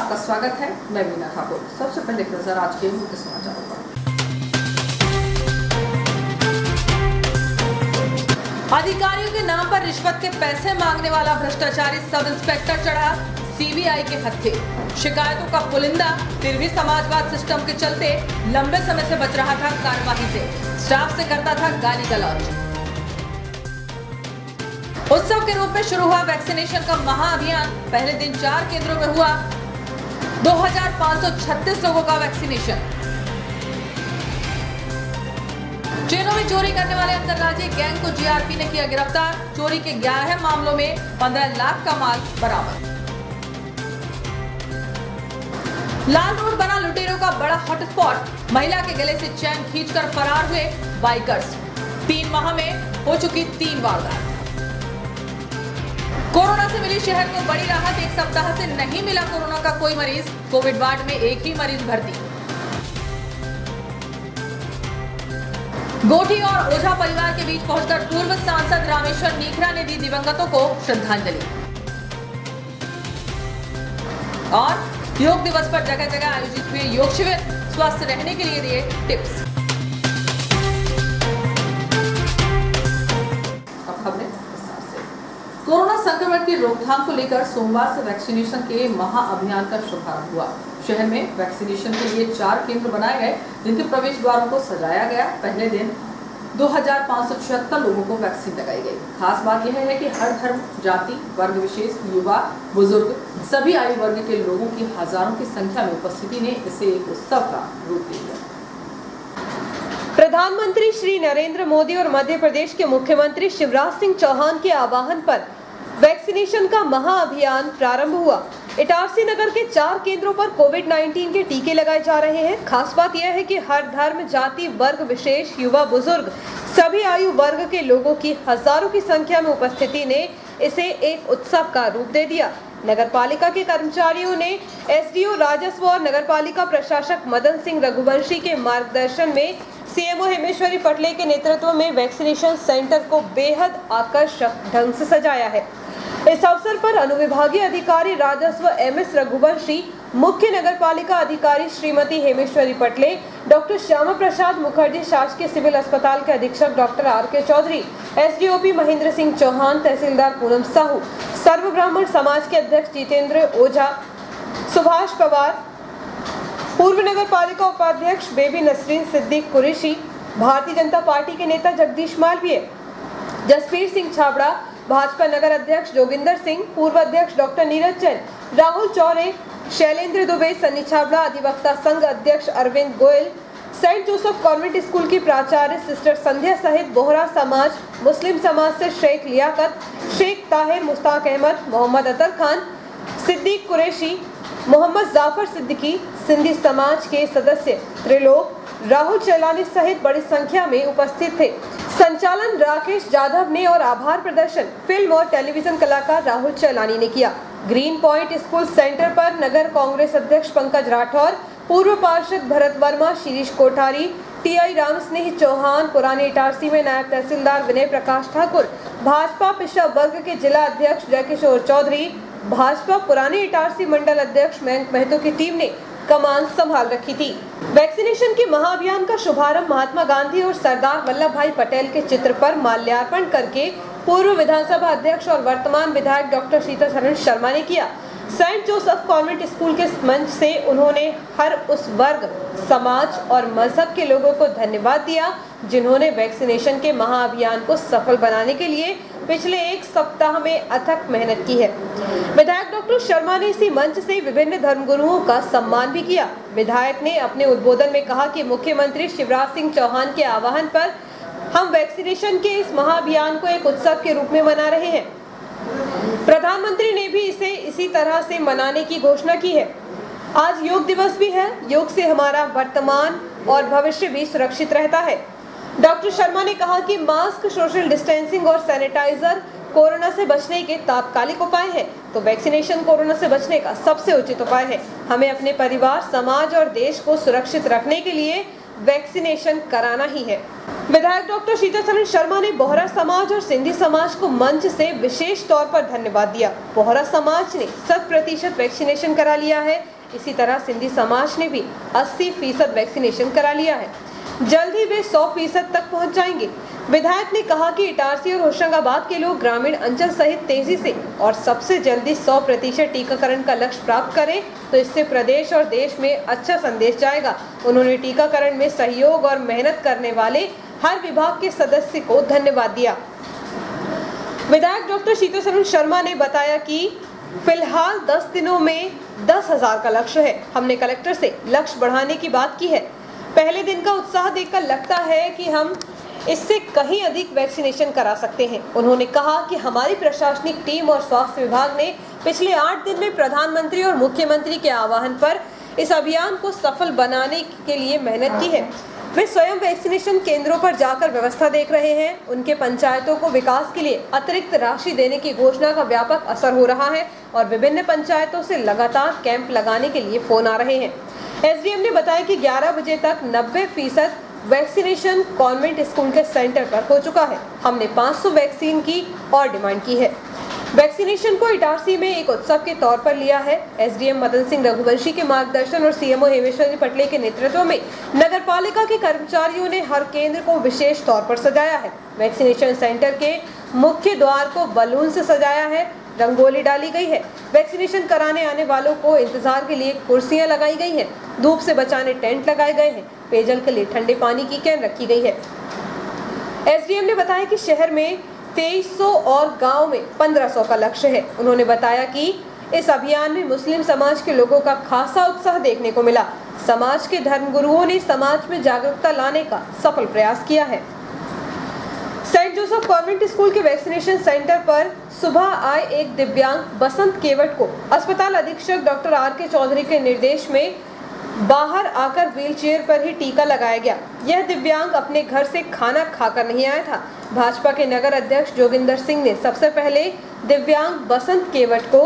आपका स्वागत है। मैं मीना ठाकुर। सबसे पहले एक नजर आज के मुख्य समाचारों पर। अधिकारियों के नाम पर रिश्वत के पैसे मांगने वाला भ्रष्टाचारी सब इंस्पेक्टर चढ़ा सीबीआई के हत्थे। शिकायतों का पुलिंदा, फिर भी समाजवाद सिस्टम के चलते लंबे समय से बच रहा था कार्यवाही से। स्टाफ से करता था गाली गलौज। उत्सव के रूप में शुरू हुआ वैक्सीनेशन का महाअभियान। पहले दिन 4 केंद्रों में हुआ 2536 लोगों का वैक्सीनेशन। ट्रेनों में चोरी करने वाले अंतरराज्यीय गैंग को जीआरपी ने किया गिरफ्तार। चोरी के 11 मामलों में 15 लाख का माल बरामद। लाल रोड बना लुटेरों का बड़ा हॉटस्पॉट। महिला के गले से चैन खींचकर फरार हुए बाइकर्स। 3 माह में हो चुकी 3 वारदात। कोरोना से मिली शहर को बड़ी राहत। 1 सप्ताह से नहीं मिला कोरोना का कोई मरीज। कोविड वार्ड में एक ही मरीज भर्ती। गोठी और ओझा परिवार के बीच पहुंचकर पूर्व सांसद रामेश्वर नीखरा ने दी दिवंगतों को श्रद्धांजलि। और योग दिवस पर जगह जगह आयोजित हुए योग शिविर। स्वस्थ रहने के लिए दिए टिप्स। कोरोना संक्रमण की रोकथाम को लेकर सोमवार से वैक्सीनेशन के महाअभियान का शुभारंभ हुआ। शहर में वैक्सीनेशन के लिए 4 केंद्र बनाए गए, जिनके प्रवेश द्वारों को सजाया गया। पहले दिन 2576 लोगों को वैक्सीन लगाई गई। खास बात यह है कि हर धर्म, जाति, वर्ग विशेष, युवा, बुजुर्ग, सभी आयु वर्ग के लोगों की हजारों की संख्या में उपस्थिति ने इसे एक उत्सव का रूप दिया। प्रधानमंत्री श्री नरेंद्र मोदी और मध्य प्रदेश के मुख्यमंत्री शिवराज सिंह चौहान के आह्वान पर वैक्सीनेशन का महाअभियान प्रारंभ हुआ। इटारसी नगर के 4 केंद्रों पर कोविड-19 के टीके लगाए जा रहे हैं। खास बात यह है कि हर धर्म, जाति, वर्ग विशेष, युवा, बुजुर्ग, सभी आयु वर्ग के लोगों की हजारों की संख्या में उपस्थिति ने इसे एक उत्सव का रूप दे दिया। नगर पालिका के कर्मचारियों ने एसडीओ राजस्व और नगर पालिका प्रशासक मदन सिंह रघुवंशी के मार्गदर्शन में सीएमओ हेमेश्वरी पटले के नेतृत्व में वैक्सीनेशन सेंटर को बेहद आकर्षक ढंग से सजाया है। इस अवसर पर अनुविभागीय अधिकारी राजस्व एमएस रघुवंशी, मुख्य नगर पालिका अधिकारी श्रीमती हेमेश्वरी पटले, डॉक्टर श्यामा प्रसाद मुखर्जी शासकीय सिविल अस्पताल के अधीक्षक doctor R K. Chaudhary, SDOP Mahendra Singh Chauhan, तहसीलदार पूनम साहू, सर्व ब्राह्मण समाज के अध्यक्ष जितेंद्र ओझा, सुभाष पवार, पूर्व नगर पालिका उपाध्यक्ष बेबी नसरीन सिद्दीक कुरैशी, भारतीय जनता पार्टी के नेता जगदीश मालवीय, जसवीर सिंह छाबड़ा, भाजपा नगर अध्यक्ष जोगिंदर सिंह, पूर्व अध्यक्ष डॉक्टर नीरज जैन, राहुल चौरे, शैलेंद्र दुबे, सन्नी छाबड़ा, अधिवक्ता संघ अध्यक्ष Arvind Goyal, saint Joseph convent school की प्राचार्य सिस्टर संध्या सहित बोहरा समाज, मुस्लिम समाज से शेख लियाकत, शेख ताहिर, मुश्ताक अहमद, मोहम्मद अतर खान, सिद्दीक कुरैशी, मोहम्मद जाफर सिद्दीकी, सिंधी समाज के सदस्य त्रिलोक, राहुल चैलानी सहित बड़ी संख्या में उपस्थित थे। संचालन राकेश जाधव ने और आभार प्रदर्शन फिल्म और टेलीविजन कलाकार राहुल चैलानी ने किया। ग्रीन पॉइंट स्कूल सेंटर पर नगर कांग्रेस अध्यक्ष पंकज राठौर, पूर्व पार्षद भरत वर्मा, शिरीष कोठारी, टीआई राम स्नेह चौहान, पुरानी इटारसी में नायब तहसीलदार विनय प्रकाश ठाकुर, भाजपा पिछड़ा वर्ग के जिला अध्यक्ष जयकिशोर चौधरी, भाजपा पुरानी इटारसी मंडल अध्यक्ष मयंक महतो की टीम ने कमान संभाल रखी थी। वैक्सीनेशन के महाअभियान का शुभारंभ महात्मा गांधी और सरदार वल्लभ भाई पटेल के चित्र पर माल्यार्पण करके पूर्व विधानसभा अध्यक्ष और वर्तमान विधायक डॉक्टर सीतासरण शर्मा ने किया। सेंट जोसेफ कॉन्वेंट स्कूल के मंच से उन्होंने हर उस वर्ग, समाज और मजहब के लोगों को धन्यवाद दिया जिन्होंने वैक्सीनेशन के महाअभियान को सफल बनाने के लिए पिछले 1 सप्ताह में अथक मेहनत की है। विधायक डॉक्टर शर्मा ने इसी मंच से विभिन्न धर्मगुरुओं का सम्मान भी किया। विधायक ने अपने उद्बोधन में कहा कि मुख्यमंत्री शिवराज सिंह चौहान के आह्वान पर हम वैक्सीनेशन के इस महाअभियान को एक उत्सव के रूप में मना रहे हैं। प्रधानमंत्री ने भी इसे इसी तरह से मनाने की घोषणा की है। आज योग दिवस भी है। योग से हमारा वर्तमान और भविष्य भी सुरक्षित रहता है। डॉक्टर शर्मा ने कहा कि मास्क, सोशल डिस्टेंसिंग और सैनिटाइजर कोरोना से बचने के तात्कालिक उपाय हैं, तो वैक्सीनेशन कोरोना से बचने का सबसे उचित उपाय है। हमें अपने परिवार, समाज और देश को सुरक्षित रखने के लिए वैक्सीनेशन कराना ही है। विधायक डॉक्टर सीतासरण शर्मा ने बोहरा समाज और सिंधी समाज को मंच से विशेष तौर पर धन्यवाद दिया। बोहरा समाज ने 100% वैक्सीनेशन करा लिया है। इसी तरह सिंधी समाज ने भी 80% वैक्सीनेशन करा लिया है। जल्द ही वे 100% तक पहुंच जाएंगे। विधायक ने कहा कि इटारसी और होशंगाबाद के लोग ग्रामीण अंचल सहित तेजी से और सबसे जल्दी 100% टीकाकरण का लक्ष्य प्राप्त करें तो इससे प्रदेश और देश में अच्छा संदेश जाएगा। उन्होंने टीकाकरण में सहयोग और मेहनत करने वाले हर विभाग के सदस्य को धन्यवाद दिया। विधायक डॉक्टर शीतल शर्मा ने बताया कि फिलहाल 10 दिनों में 10,000 का लक्ष्य है। हमने कलेक्टर से लक्ष्य बढ़ाने की बात की है। पहले दिन का उत्साह देखकर लगता है कि हम इससे कहीं अधिक वैक्सीनेशन करा सकते हैं। उन्होंने कहा कि हमारी प्रशासनिक टीम और स्वास्थ्य विभाग ने पिछले 8 दिन में प्रधानमंत्री और मुख्यमंत्री के आह्वान पर इस अभियान को सफल बनाने के लिए मेहनत की है। वे स्वयं वैक्सीनेशन केंद्रों पर जाकर व्यवस्था देख रहे हैं। उनके पंचायतों को विकास के लिए अतिरिक्त राशि देने की घोषणा का व्यापक असर हो रहा है और विभिन्न पंचायतों से लगातार कैंप लगाने के लिए फोन आ रहे हैं। एसडीएम ने बताया कि 11 बजे तक 90% वैक्सीनेशन कॉन्वेंट स्कूल के सेंटर पर हो चुका है। हमने 500 वैक्सीन की और डिमांड की है। वैक्सीनेशन को इटारसी में एक उत्सव के तौर पर लिया है। एसडीएम मदन सिंह रघुवंशी के मार्गदर्शन और सीएमओ हेमेश्वरी पटले के नेतृत्व में नगरपालिका के कर्मचारियों ने हर केंद्र को विशेष तौर पर सजाया है। वैक्सीनेशन सेंटर के मुख्य द्वार को बलून से सजाया है, रंगोली डाली गई है। वैक्सीनेशन कराने आने वालों को इंतजार के लिए कुर्सियां लगाई गई हैं। धूप से बचाने टेंट लगाए गए हैं। पेयजल के लिए ठंडे पानी की कैन रखी गई है। एसडीएम ने बताया कि शहर में 2300 और गांव में 1500 का लक्ष्य है। उन्होंने बताया कि इस अभियान में मुस्लिम समाज के लोगों का खासा उत्साह देखने को मिला। समाज के धर्मगुरुओं ने समाज में जागरूकता लाने का सफल प्रयास किया है। सेंट जोसेफ कॉन्वेंट स्कूल के वैक्सीनेशन सेंटर पर सुबह आए एक दिव्यांग बसंत केवट को अस्पताल अधीक्षक डॉक्टर आर.के. चौधरी के निर्देश में बाहर आकर व्हीलचेयर पर ही टीका लगाया गया। यह दिव्यांग अपने घर से खाना खाकर नहीं आया था। भाजपा के नगर अध्यक्ष जोगिंदर सिंह ने सबसे पहले दिव्यांग बसंत केवट को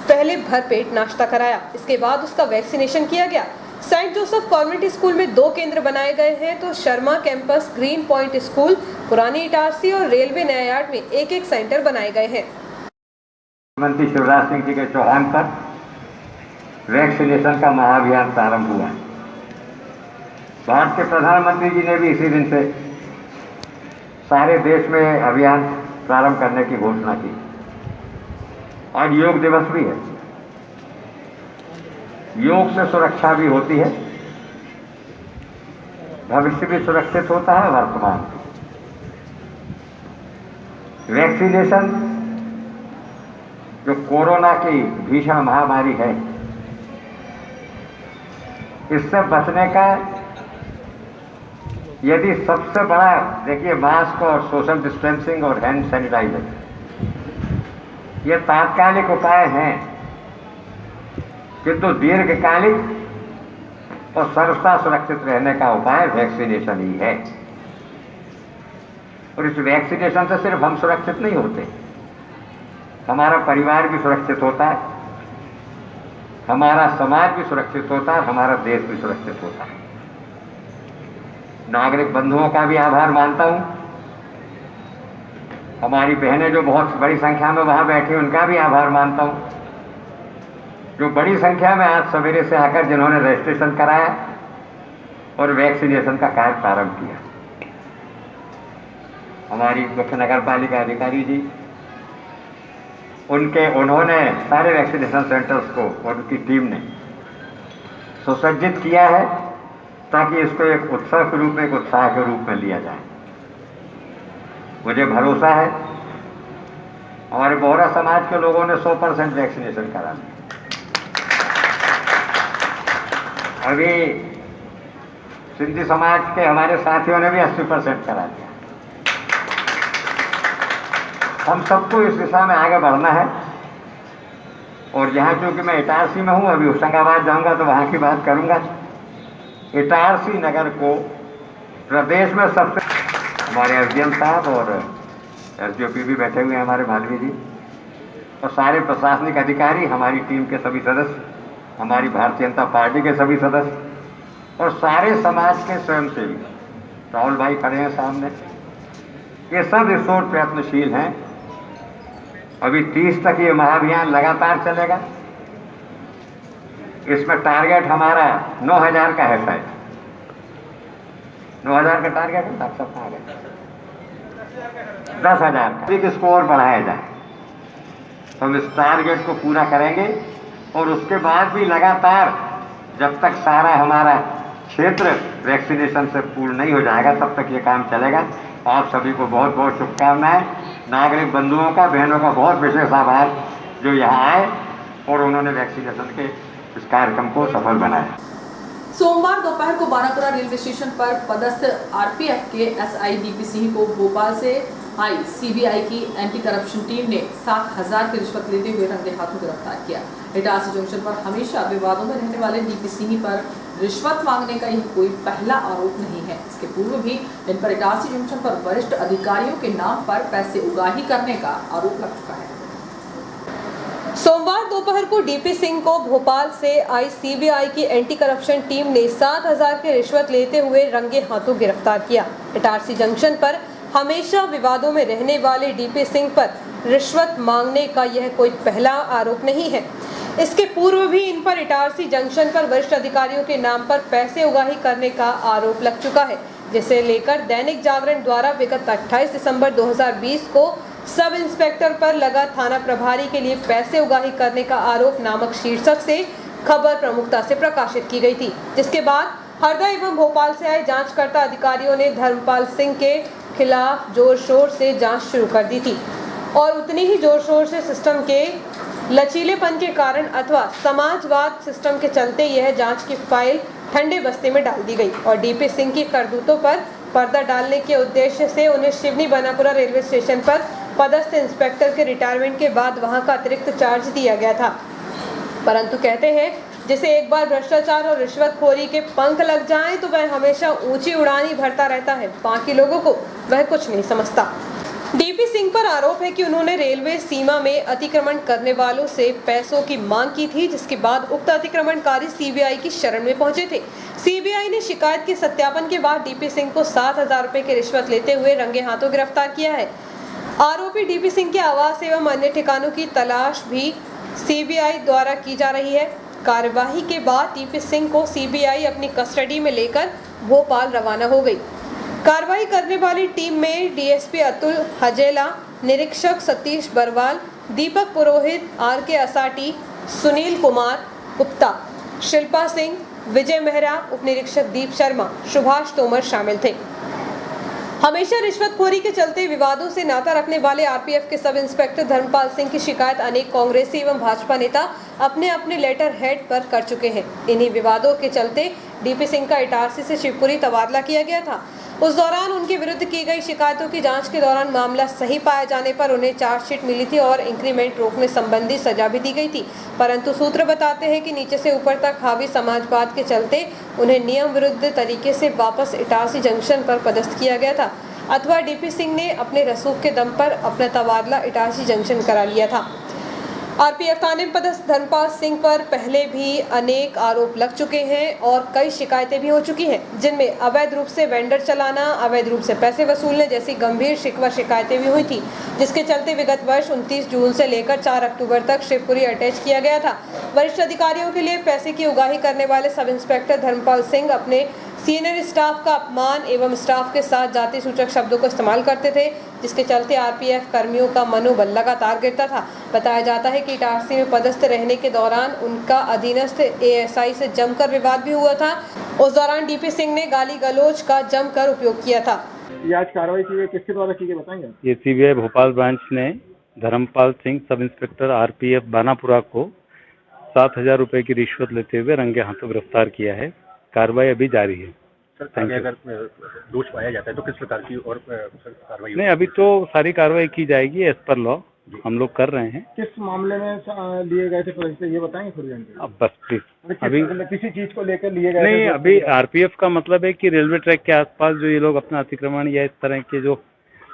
पहले भरपेट नाश्ता कराया। इसके बाद उसका वैक्सीनेशन किया गया। सेंट जोसेफ कॉन्वेंट स्कूल में 2 केंद्र बनाए गए हैं तो Sharma campus, green point school, पुरानी इटारसी और रेलवे नया यार्ड में एक-एक सेंटर बनाए गए हैं। मुख्यमंत्री शिवराज सिंह जी के चौहान पर वैक्सीनेशन का महाअभियान प्रारंभ हुआ। भारत के प्रधानमंत्री जी ने भी इसी दिन से सारे देश में अभियान प्रारंभ करने की घोषणा की। आज योग दिवस भी है। योग से सुरक्षा भी होती है, भविष्य भी सुरक्षित होता है, वर्तमान भी। वैक्सीनेशन जो कोरोना की भीषण महामारी है, इससे बचने का यदि सबसे बड़ा, देखिए, मास्क और सोशल डिस्टेंसिंग और हैंड सैनिटाइजर, ये तात्कालिक उपाय हैं, किंतु दीर्घकालिक और सर्वथा सुरक्षित रहने का उपाय वैक्सीनेशन ही है। और इस वैक्सीनेशन से सिर्फ हम सुरक्षित नहीं होते, हमारा परिवार भी सुरक्षित होता है, हमारा समाज भी सुरक्षित होता है, हमारा देश भी सुरक्षित होता है। नागरिक बंधुओं का भी आभार मानता हूं। हमारी बहनें जो बहुत बड़ी संख्या में वहां बैठी, उनका भी आभार मानता हूं, जो बड़ी संख्या में आज सवेरे से आकर जिन्होंने रजिस्ट्रेशन कराया और वैक्सीनेशन का कार्य प्रारंभ किया। हमारी मुख्य नगर पालिका अधिकारी जी, उन्होंने सारे वैक्सीनेशन सेंटर्स को और उनकी टीम ने सुसज्जित किया है ताकि इसको एक उत्सव के रूप में, एक उत्साह के रूप में लिया जाए। मुझे भरोसा है हमारे बोहरा समाज के लोगों ने 100% वैक्सीनेशन करा दिया। अभी सिंधी समाज के हमारे साथियों ने भी 80% करा दिया। हम सबको इस दिशा में आगे बढ़ना है। और यहाँ चूंकि मैं इटारसी में हूँ, अभी होशंगाबाद जाऊँगा तो वहाँ की बात करूँगा। इटारसी नगर को प्रदेश में सबसे, हमारे एसडीएम साहब और एसडीओपी भी बैठे हुए हैं, हमारे मालवी जी, और सारे प्रशासनिक अधिकारी, हमारी टीम के सभी सदस्य, हमारी भारतीय जनता पार्टी के सभी सदस्य और सारे समाज के स्वयंसेवी, राहुल भाई खड़े हैं सामने, ये सब इस ओर प्रयत्नशील हैं। अभी 30 तक ये महाअभियान लगातार चलेगा। इसमें टारगेट हमारा 9,000 का है शायद, 9,000 का टारगेट है, डॉक्टर साहब कहाँ गए? 10,000 का एक स्कोर बढ़ाया जाए। तो हम इस टारगेट को पूरा करेंगे और उसके बाद भी लगातार जब तक सारा हमारा क्षेत्र वैक्सीनेशन से पूर्ण नहीं हो जाएगा तब तक ये काम चलेगा। आप सभी को बहुत बहुत शुभकामनाएं। नागरिक बंधुओं का, बहनों का बहुत विशेष आभार जो यहाँ आए और उन्होंने वैक्सीनेशन के इस कार्यक्रम को सफल बनाया। सोमवार दोपहर को बारापुरा रेलवे स्टेशन पर पदस्थ आरपीएफ के एसआई डीपी सिंह को भोपाल से आई सीबीआई की एंटी करप्शन टीम ने 7,000 की रिश्वत लेते हुए रंगे हाथों गिरफ्तार किया। इटारसी जंक्शन पर हमेशा विवादों में रहने वाले डीपी सिंह पर रिश्वत मांगने का यह कोई पहला आरोप नहीं है। इसके पूर्व भी इन पर इटारसी जंक्शन पर वरिष्ठ अधिकारियों के नाम पर पैसे उगाही करने का आरोप लग चुका है। सोमवार दोपहर को डीपी सिंह को भोपाल से आई सीबीआई की एंटी करप्शन टीम ने 7,000 की रिश्वत लेते हुए रंगे हाथों गिरफ्तार किया। इटारसी जंक्शन पर हमेशा विवादों में रहने वाले डीपी सिंह पर रिश्वत मांगने का यह कोई पहला आरोप नहीं है। इसके पूर्व भी इन पर इटारसी जंक्शन पर वरिष्ठ अधिकारियों के नाम पर पैसे उगाही करने का आरोप लग चुका है, जिसे लेकर दैनिक जागरण द्वारा विगत 28 दिसंबर 2020 को सब इंस्पेक्टर पर लगा थाना प्रभारी के लिए पैसे उगाही करने का आरोप नामक शीर्षक से खबर प्रमुखता से प्रकाशित की गई थी, जिसके बाद हरदा एवं भोपाल से आए जांचकर्ता अधिकारियों ने धर्मपाल सिंह के खिलाफ जोर शोर से जांच शुरू कर दी थी और उतनी ही जोर शोर से सिस्टम के लचीलेपन के कारण अथवा समाजवाद सिस्टम के चलते यह जांच की फाइल ठंडे बस्ते में डाल दी गई और डीपी सिंह की करतूतों पर पर्दा डालने के उद्देश्य से उन्हें शिवनी बनापुरा रेलवे स्टेशन पर पदस्थ इंस्पेक्टर के रिटायरमेंट के बाद वहां का अतिरिक्त चार्ज दिया गया था। परंतु कहते हैं जिसे एक बार भ्रष्टाचार और रिश्वतखोरी के पंख लग जाएं तो वह हमेशा ऊंची उड़ानी भरता रहता है, बाकी लोगों को वह कुछ नहीं समझता। डीपी सिंह पर आरोप है कि उन्होंने रेलवे सीमा में अतिक्रमण करने वालों से पैसों की मांग की थी, जिसके बाद उक्त अतिक्रमणकारी सीबीआई की शरण में पहुंचे थे। सीबीआई ने शिकायत के सत्यापन के बाद डीपी सिंह को 7,000 रुपए की रिश्वत लेते हुए रंगे हाथों गिरफ्तार किया है। आरोपी डीपी सिंह के आवास एवं अन्य ठिकानों की तलाश भी सीबीआई द्वारा की जा रही है। कार्यवाही के बाद डीपी सिंह को सीबीआई अपनी कस्टडी में लेकर भोपाल रवाना हो गई। कार्रवाई करने वाली टीम में डीएसपी अतुल हजेला, निरीक्षक सतीश बरवाल, दीपक पुरोहित, आर.के. असाटी, सुनील कुमार गुप्ता, शिल्पा सिंह, विजय मेहरा, उप निरीक्षक दीप शर्मा, सुभाष तोमर शामिल थे। हमेशा रिश्वतखोरी के चलते विवादों से नाता रखने वाले आरपीएफ के सब इंस्पेक्टर धर्मपाल सिंह की शिकायत अनेक कांग्रेसी एवं भाजपा नेता अपने अपने लेटर हेड पर कर चुके हैं। इन्हीं विवादों के चलते डीपी सिंह का इटारसी से शिवपुरी तबादला किया गया था। उस दौरान उनके विरुद्ध की गई शिकायतों की जांच के दौरान मामला सही पाए जाने पर उन्हें चार्जशीट मिली थी और इंक्रीमेंट रोकने संबंधी सजा भी दी गई थी। परंतु सूत्र बताते हैं कि नीचे से ऊपर तक हावी समाजवाद के चलते उन्हें नियम विरुद्ध तरीके से वापस इटारसी जंक्शन पर पदस्थ किया गया था, अथवा डीपी सिंह ने अपने रसूख के दम पर अपना तबादला इटारसी जंक्शन करा लिया था। आरपीएफ थाने में पदस्थ धर्मपाल सिंह पर पहले भी अनेक आरोप लग चुके हैं और कई शिकायतें भी हो चुकी हैं, जिनमें अवैध रूप से वेंडर चलाना, अवैध रूप से पैसे वसूलने जैसी गंभीर शिकायतें भी हुई थी, जिसके चलते विगत वर्ष 29 जून से लेकर 4 अक्टूबर तक शिवपुरी अटैच किया गया था। वरिष्ठ अधिकारियों के लिए पैसे की उगाही करने वाले सब इंस्पेक्टर धर्मपाल सिंह अपने सीनियर स्टाफ का अपमान एवं स्टाफ के साथ जाति सूचक शब्दों को इस्तेमाल करते थे, जिसके चलते आरपीएफ कर्मियों का मनोबल लगातार गिरता था। बताया जाता है कि इटारसी में पदस्थ रहने के दौरान उनका अधीनस्थ एएसआई से जमकर विवाद भी हुआ था। उस दौरान डीपी सिंह ने गाली गलौज का जमकर उपयोग किया था। ये आज कार्रवाई की गई किसके द्वारा की गई बताएंगे? ये सीबीआई भोपाल ब्रांच ने Dharmpal Singh sub inspector RPF Banapura को 7,000 रुपए की रिश्वत लेते हुए रंगे हाथों गिरफ्तार किया है। कार्रवाई अभी जारी है। सर, अगर दोष पाया जाता है तो किस प्रकार की और कार्रवाई? नहीं, अभी तो सारी कार्रवाई की जाएगी एज पर लॉ, हम लोग कर रहे हैं। किस मामले में लिए गए थे ये बताएंगे थोड़ी जानकारी? अब बस प्लीज अभी किसी चीज को लेकर लिए गए? नहीं, अभी आरपीएफ का मतलब है कि रेलवे ट्रैक के आसपास जो ये लोग अपना अतिक्रमण या इस तरह के जो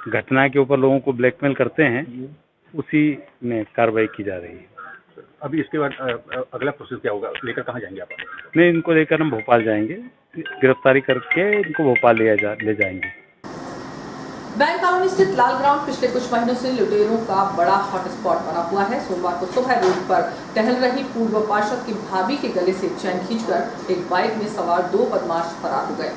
घटना के ऊपर लोगों को ब्लैकमेल करते हैं, उसी में कार्रवाई की जा रही है। अभी इसके बाद अगला प्रोसेस क्या होगा? लेकर कहाँ जाएंगे आप? नहीं, इनको लेकर हम भोपाल जाएंगे, गिरफ्तारी करके इनको भोपाल ले जाएंगे। बैंक कॉलोनी स्थित लाल ग्राउंड पिछले कुछ महीनों से लुटेरों का बड़ा हॉटस्पॉट बना हुआ है। सोमवार को सुबह रोड पर टहल रही पूर्व पार्षद की भाभी के गले से चैन खींचकर एक बाइक में सवार 2 बदमाश फरार हो गए।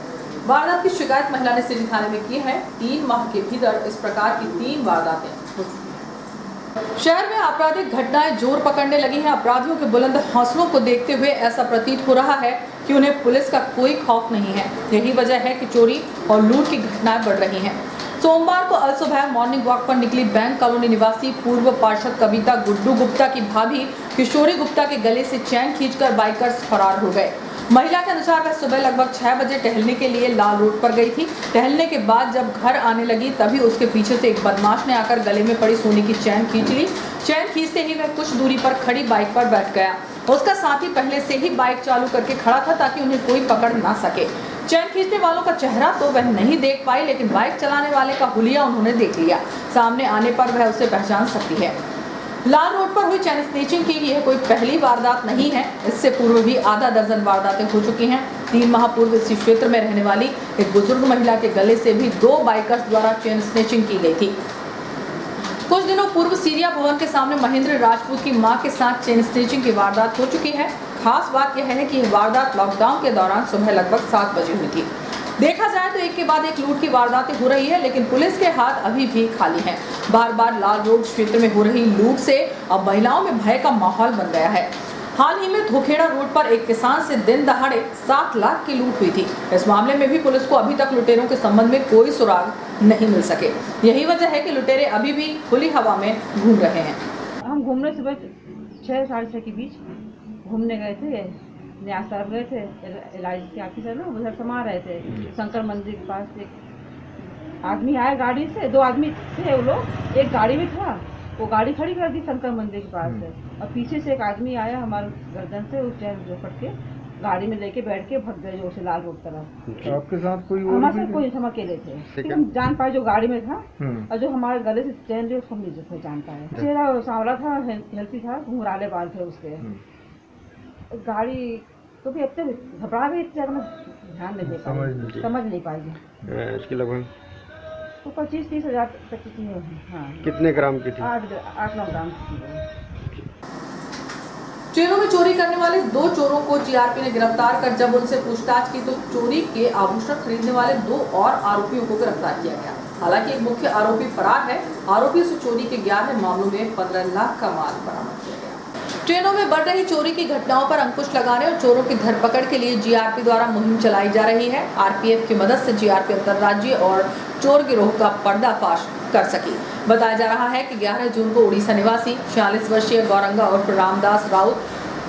वारदात की शिकायत महिला ने सिटी थाने में की है। 3 माह के भीतर इस प्रकार की 3 वारदातें हो चुकी हैं। शहर में आपराधिक घटनाएं जोर पकड़ने लगी हैं। अपराधियों के बुलंद हौसलों को देखते हुए ऐसा प्रतीत हो रहा है कि उन्हें पुलिस का कोई खौफ नहीं है। यही वजह है कि चोरी और लूट की घटनाएं बढ़ रही हैं। सोमवार को अलसुबह मॉर्निंग वॉक पर निकली बैंक कॉलोनी निवासी पूर्व पार्षद कविता गुड्डू गुप्ता की भाभी किशोरी गुप्ता के गले से चैन खींचकर बाइकर्स फरार हो गए। महिला के अनुसार वह सुबह लगभग 6 बजे टहलने के लिए लाल रोड पर गई थी। टहलने के बाद जब घर आने लगी तभी उसके पीछे से एक बदमाश ने आकर गले में पड़ी सोने की चैन खींच ली। चैन खींचते ही वह कुछ दूरी पर खड़ी बाइक पर बैठ गया। उसका साथी पहले से ही बाइक चालू करके खड़ा था ताकि उन्हें कोई पकड़ ना सके। चैन खींचने वालों का चेहरा तो वह नहीं देख पाई, लेकिन बाइक चलाने वाले का हुलिया उन्होंने देख लिया। सामने आने पर वह उसे पहचान सकती है। लाल रोड पर हुई चैन स्नैचिंग की यह कोई पहली वारदात नहीं है। इससे पूर्व भी आधा दर्जन वारदातें हो चुकी हैं। 3 माह पूर्व इसी क्षेत्र में रहने वाली एक बुजुर्ग महिला के गले से भी 2 बाइकर्स द्वारा चैन स्नैचिंग की गई थी। कुछ दिनों पूर्व सीरिया भवन के सामने महेंद्र राजपूत की मां के साथ चेन स्नैचिंग की वारदात हो चुकी है। खास बात यह है कि यह वारदात लॉकडाउन के दौरान सुबह लगभग 7 बजे हुई थी। देखा जाए तो एक के बाद एक लूट की वारदातें हो रही है, लेकिन पुलिस के हाथ अभी भी खाली हैं। बार बार लाल रोड क्षेत्र में हो रही लूट से अब महिलाओं में भय का माहौल बन गया है। हाल ही में धोखेड़ा रोड पर एक किसान से दिन दहाड़े 7 लाख की लूट हुई थी। इस मामले में भी पुलिस को अभी तक लुटेरों के संबंध में कोई सुराग नहीं मिल सके। यही वजह है कि लुटेरे अभी भी खुली हवा में घूम रहे हैं। हम घूमने सुबह 6 साढ़े 6 के बीच घूमने गए थे। न्यास तरफ गए थे, एलआईसी के ऑफिसर ना उधर समा रहे थे। शंकर मंदिर के पास एक आदमी आया गाड़ी से, 2 आदमी थे वो लोग। एक गाड़ी में था, वो गाड़ी खड़ी कर दी शंकर मंदिर के पास से, और पीछे से एक आदमी आया हमारे गर्दन से उस चैन पकड़ के गाड़ी में लेके बैठ के भग गए जो से लाल रोड तरफ। आपके साथ कोई हमारे साथ कोई, हम अकेले थे। हम जान पाए जो गाड़ी में था और जो हमारे गले से चैन ली उसको हम नहीं जान पाए। चेहरा सांवला था, हेल्थी था, घुंघराले बाल थे उसके। गाड़ी तो भी अब तक घबरा भी ध्यान नहीं दे पाएगी, समझ नहीं पाएगी। इसकी लगभग तो 25-30 हज़ार तक की है। हाँ। कितने ग्राम की थी? 8-9 ग्राम की। ट्रेनों में चोरी करने वाले 2 चोरों को जीआरपी ने गिरफ्तार कर जब उनसे पूछताछ की तो चोरी के आभूषण खरीदने वाले 2 और आरोपियों को गिरफ्तार किया गया। हालांकि एक मुख्य आरोपी फरार है। आरोपी से चोरी के 11 मामलों में 15 लाख का माल बरामद किया गया। ट्रेनों में बढ़ रही चोरी की घटनाओं पर अंकुश लगाने और चोरों की धरपकड़ के लिए जीआरपी द्वारा मुहिम चलाई जा रही है। आरपीएफ की मदद से जीआरपी अंतर्राज्यीय और चोर गिरोह का पर्दाफाश कर सकी। बताया जा रहा है कि 11 जून को उड़ीसा निवासी 46 वर्षीय गौरंगा उर्फ रामदास राउत,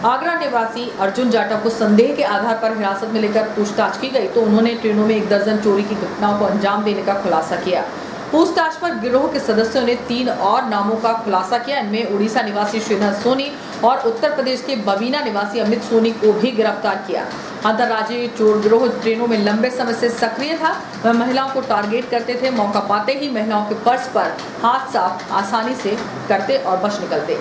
आगरा निवासी अर्जुन जाटव को संदेह के आधार पर हिरासत में लेकर पूछताछ की गई तो उन्होंने ट्रेनों में 1 दर्जन चोरी की घटनाओं को अंजाम देने का खुलासा किया। पूछताछ पर गिरोह के सदस्यों ने 3 और नामों का खुलासा किया। इनमें उड़ीसा निवासी श्रीधर सोनी और उत्तर प्रदेश के बवीना निवासी अमित सोनी को भी गिरफ्तार किया। अंतर्राज्यीय चोर गिरोह ट्रेनों में लंबे समय से सक्रिय था। वह महिलाओं को टारगेट करते थे। मौका पाते ही महिलाओं के पर्स पर हाथ साफ आसानी से करते और बच निकलते।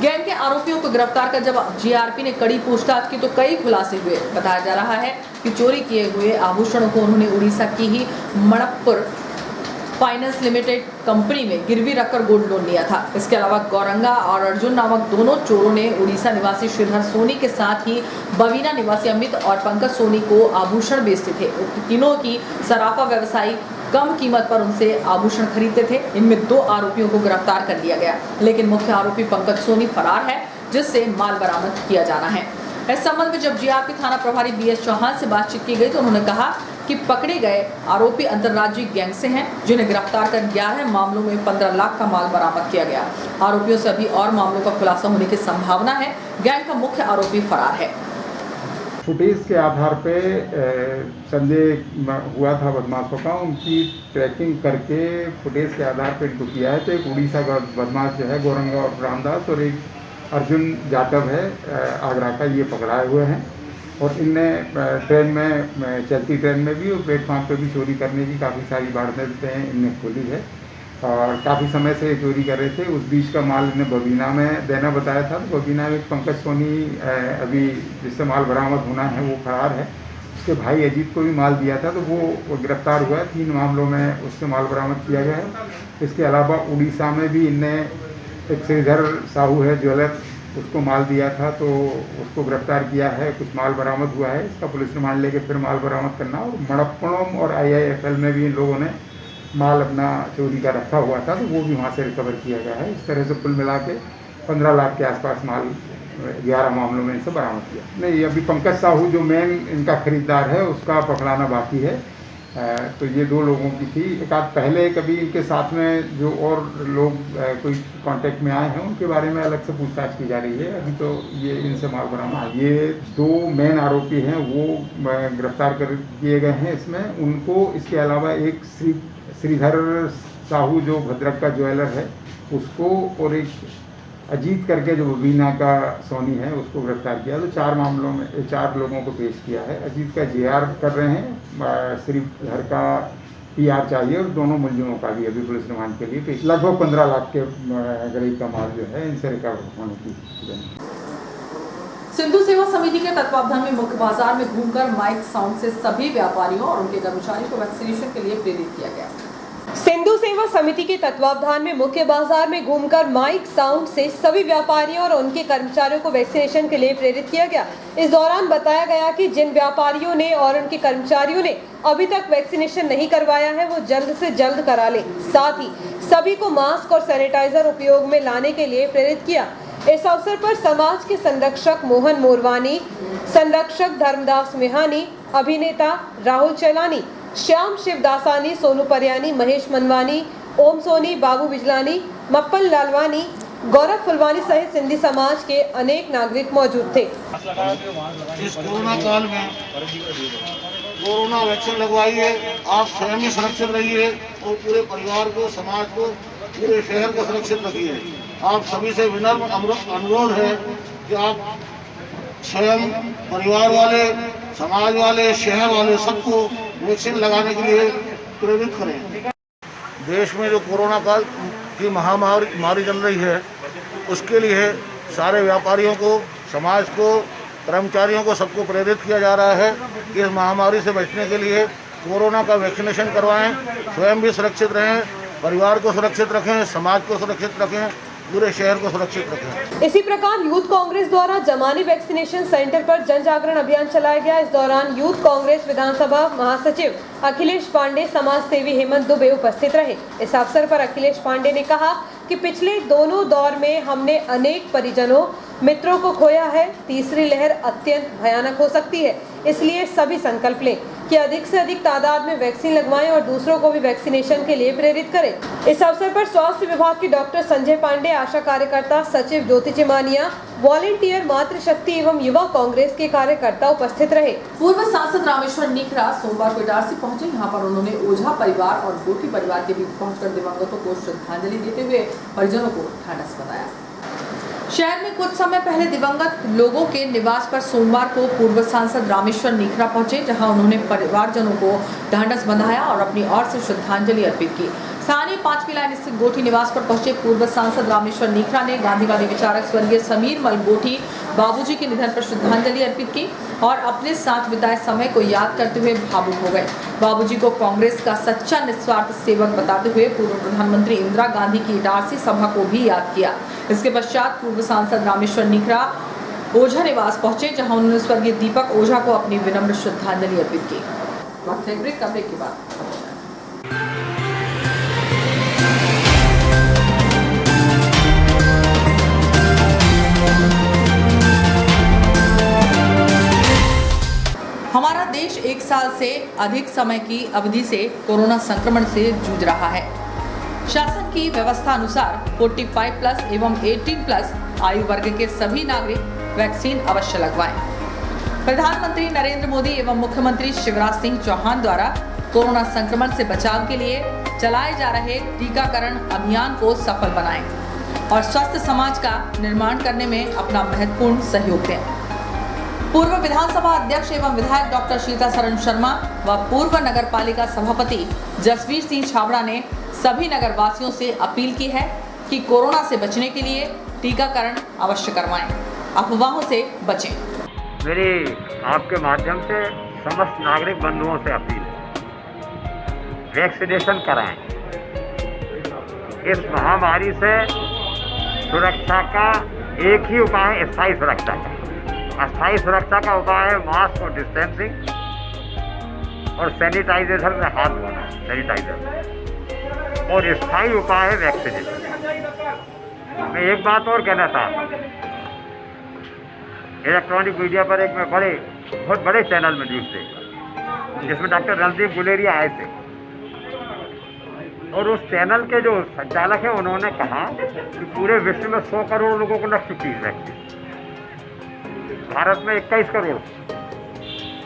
गैंग के आरोपियों को गिरफ्तार कर जब जीआरपी ने कड़ी पूछताछ की तो कई खुलासे हुए। बताया जा रहा है कि चोरी किए हुए आभूषणों को उन्होंने उड़ीसा की ही मणप्पुर फाइनेंस लिमिटेड कंपनी में गिरवी रखकर गोल्ड लोन लिया था। इसके अलावा गौरंगा और अर्जुन नामक दोनों चोरों ने उड़ीसा निवासी श्रीधर सोनी के साथ ही बवीना निवासी अमित और पंकज सोनी को आभूषण बेचते थे। तीनों की सराफा व्यवसायी कम कीमत पर उनसे आभूषण खरीदते थे। इनमें 2 आरोपियों को गिरफ्तार कर लिया गया, लेकिन मुख्य आरोपी पंकज सोनी फरार है, जिससे माल बरामद किया जाना है। इस संबंध में जब जीआरपी थाना प्रभारी बीएस चौहान से बातचीत की गई तो उन्होंने कहा कि पकड़े गए आरोपी अंतर्राज्यीय गैंग से हैं, जिन्हें गिरफ्तार कर 11 मामलों में 15 लाख का माल बरामद किया गया। आरोपियों से अभी और मामलों का खुलासा होने की संभावना है। गैंग का मुख्य आरोपी फरार है। फुटेज के आधार पे संदेह हुआ था बदमाशों का, उनकी ट्रैकिंग करके फुटेज के आधार पे इनको किया है। तो एक उड़ीसा का बदमाश जो है गौरंगा और रामदास और एक अर्जुन जाटव है आगरा का, ये पकड़ाए हुए हैं। और इनने ट्रेन में चलती ट्रेन में भी और प्लेटफॉर्म पे भी चोरी करने की काफ़ी सारी वारदातें इनने खोली है और काफ़ी समय से चोरी कर रहे थे। उस बीच का माल इन्हें बबीना में देना बताया था। तो बबीना में पंकज सोनी अभी जिससे माल बरामद होना है वो फरार है। उसके भाई अजीत को भी माल दिया था, तो वो गिरफ्तार हुआ है। 3 मामलों में उससे माल बरामद किया गया है। इसके अलावा उड़ीसा में भी इनने एक श्रीधर साहू है ज्वेलर, उसको माल दिया था, तो उसको गिरफ्तार किया है। कुछ माल बरामद हुआ है, इसका पुलिस रिमांड लेके फिर माल बरामद करना। और मड़प्पणम और IIFL में भी इन लोगों ने माल अपना चोरी का रखा हुआ था, तो वो भी वहाँ से रिकवर किया गया है। इस तरह से कुल मिला के 15 लाख के आसपास माल 11 मामलों में इनसे बरामद किया। नहीं, अभी पंकज साहू जो मेन इनका खरीदार है उसका पकड़ाना बाकी है। तो ये 2 लोगों की थी। एक आध पहले कभी इनके साथ में जो और लोग कोई कांटेक्ट में आए हैं उनके बारे में अलग से पूछताछ की जा रही है। अभी तो ये इनसे माल बरामद, ये 2 मेन आरोपी हैं वो गिरफ्तार कर किए गए हैं इसमें। उनको इसके अलावा एक श्रीधर साहू जो भद्रक का ज्वेलर है उसको, और एक अजीत करके जो बीना का सोनी है उसको गिरफ्तार किया। तो 4 मामलों में 4 लोगों को पेश किया है। अजीत का JR कर रहे हैं, श्रीधर का PR चाहिए, और दोनों मुलजिमों का भी अभी पुलिस रिमांड के लिए पेश। लगभग 15 लाख के करीब का माल जो है इनसे रिकवर होने की। सिंधु सेवा समिति के तत्वावधान में मुख्य बाजार में घूमकर माइक साउंड से सभी व्यापारियों और उनके कर्मचारियों को वैक्सीनेशन के लिए प्रेरित किया गया। सिंधु सेवा समिति के तत्वावधान में मुख्य बाजार में घूमकर माइक साउंड से सभी व्यापारियों और उनके कर्मचारियों को वैक्सीनेशन के लिए प्रेरित किया गया। इस दौरान बताया गया कि जिन व्यापारियों ने और उनके कर्मचारियों ने अभी तक वैक्सीनेशन नहीं करवाया है वो जल्द से जल्द करा ले। साथ ही सभी को मास्क और सैनिटाइजर उपयोग में लाने के लिए प्रेरित किया। इस अवसर पर समाज के संरक्षक मोहन मोरवानी, संरक्षक धर्मदास मेहानी, अभिनेता राहुल चैलानी, श्याम शिवदासानी, सोनू परियानी, महेश मनवानी, ओम सोनी, बाबू बिजलानी, मप्पन लालवानी, गौरव फुलवानी सहित सिंधी समाज के अनेक नागरिक मौजूद थे। इस कोरोना काल में कोरोना वैक्सीन लगवाइए, आप स्वयं भी सुरक्षित रहिए और पूरे परिवार को, समाज को, पूरे शहर को सुरक्षित रखिए। आप सभी से विनम्र अनुरोध है कि आप स्वयं, परिवार वाले, समाज वाले, शहर वाले सबको वैक्सीन लगाने के लिए प्रेरित करें। देश में जो कोरोना काल की महामारी चल रही है उसके लिए सारे व्यापारियों को, समाज को, कर्मचारियों को, सबको प्रेरित किया जा रहा है कि इस महामारी से बचने के लिए कोरोना का वैक्सीनेशन करवाएं, स्वयं भी सुरक्षित रहें, परिवार को सुरक्षित रखें, समाज को सुरक्षित रखें, पूरे शहर को सुरक्षित रखें। इसी प्रकार यूथ कांग्रेस द्वारा जमानी वैक्सीनेशन सेंटर पर जन जागरण अभियान चलाया गया। इस दौरान यूथ कांग्रेस विधानसभा महासचिव अखिलेश पांडे, समाज सेवी हेमंत दुबे उपस्थित रहे। इस अवसर पर अखिलेश पांडे ने कहा कि पिछले दोनों दौर में हमने अनेक परिजनों, मित्रों को खोया है। तीसरी लहर अत्यंत भयानक हो सकती है, इसलिए सभी संकल्प लें कि अधिक से अधिक तादाद में वैक्सीन लगवाएं और दूसरों को भी वैक्सीनेशन के लिए प्रेरित करें। इस अवसर पर स्वास्थ्य विभाग के डॉक्टर संजय पांडे, आशा कार्यकर्ता सचिव ज्योति चिमानिया, वॉलेंटियर, मातृशक्ति एवं युवा कांग्रेस के कार्यकर्ता उपस्थित रहे। पूर्व सांसद रामेश्वर नीखरा सोमवार को इटारसी पहुंचे। यहाँ पर उन्होंने ओझा परिवार और गोठी परिवार के बीच पहुंचकर दिवंगतों को श्रद्धांजलि देते हुए परिजनों को ढांढस बंधाया। शहर में कुछ समय पहले दिवंगत लोगों के निवास पर सोमवार को पूर्व सांसद रामेश्वर नीखरा पहुंचे, जहां उन्होंने परिवारजनों को ढांढस बंधाया और अपनी ओर से श्रद्धांजलि अर्पित की। स्थानीय 5वीं लाइन स्थित गोठी निवास पर पहुंचे पूर्व सांसद रामेश्वर नीखरा ने गांधीवादी विचारक स्वर्गीय समीर मल गोठी बाबूजी के निधन पर श्रद्धांजलि अर्पित की और अपने साथ बिताए समय को याद करते हुए भावुक हो गए। बाबूजी को कांग्रेस का सच्चा निस्वार्थ सेवक बताते हुए पूर्व प्रधानमंत्री इंदिरा गांधी की इटारसी सभा को भी याद किया। इसके पश्चात पूर्व सांसद रामेश्वर नीखरा ओझा निवास पहुंचे, जहां उन्होंने स्वर्गीय दीपक ओझा को अपनी विनम्र श्रद्धांजलि अर्पित की। वक्त है ब्रेक, ब्रेक के बाद हमारा देश 1 साल से अधिक समय की अवधि से कोरोना संक्रमण से जूझ रहा है। शासन की व्यवस्था अनुसार 45+ एवं 18+ आयु वर्ग के सभी नागरिक वैक्सीन अवश्य लगवाएं। प्रधानमंत्री नरेंद्र मोदी एवं मुख्यमंत्री शिवराज सिंह चौहान द्वारा कोरोना संक्रमण से बचाव के लिए चलाए जा रहे टीकाकरण अभियान को सफल बनाएं और स्वस्थ समाज का निर्माण करने में अपना महत्वपूर्ण सहयोग दें। पूर्व विधानसभा अध्यक्ष एवं विधायक डॉक्टर सीतासरण शर्मा व पूर्व नगर पालिका सभापति जसवीर सिंह छाबड़ा ने सभी नगर वासियों से अपील की है कि कोरोना से बचने के लिए टीकाकरण अवश्य करवाएं, अफवाहों से बचें। मेरी आपके माध्यम से समस्त नागरिक बंधुओं से अपील है, वैक्सीनेशन कराएं। इस महामारी से सुरक्षा का एक ही उपाय है, स्थायी सुरक्षा का। अस्थायी सुरक्षा का उपाय है मास्क और डिस्टेंसिंग और सैनिटाइजेशन में हाथ धोना, सैनिटाइजर। और स्थायी उपाय है वैक्सीनेशन। मैं एक बात और कहना चाहता हूँ, इलेक्ट्रॉनिक मीडिया पर एक मैं बहुत बड़े चैनल में न्यूज़ देखा जिसमें डॉक्टर रणदीप गुलेरिया आए थे, और उस चैनल के जो संचालक हैं उन्होंने कहा कि पूरे विश्व में 100 करोड़ लोगों को लग चुकी है वैक्सीन, भारत में 21 करोड़।